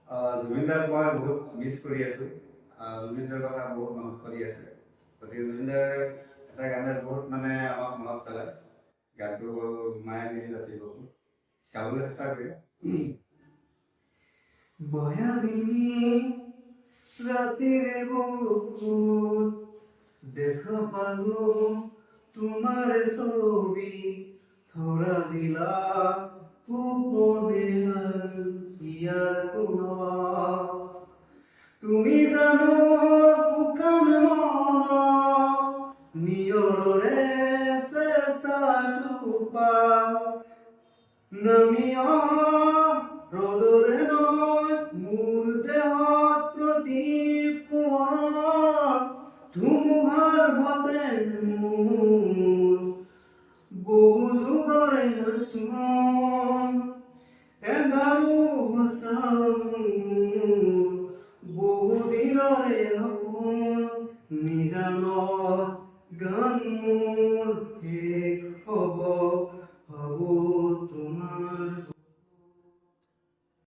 জুবিনদাক মই বহুত মিছ কৰি আছোঁ। জুবিনদাৰ কথা বহুত মনত পৰি আছে। গতিকে জুবিনদাৰ এটা গানে বহুত মানে আমাক মনত পেলায়। গানটো হ'ল মায়া মিলি ৰাতি বহু। গাবলৈ চেষ্টা কৰিম। মায়াবিনী ৰাতিৰে বুকুত দেখা পালো তোমাৰ ছবি, ধৰা দিলা ইয়াৰ কোনত। তুমি জানো শুকান মন নিয়ৰৰে চেঁচাটো পা নামিয়া ৰ'দৰে নৈ মোৰ দেহত প্ৰতিপুৱা ধুমুহাৰ বতেন মোৰ বহু যুগৰে স্মৰণ এন্ধাৰো বছৰ বহু দিনৰে সপোন নিজানৰ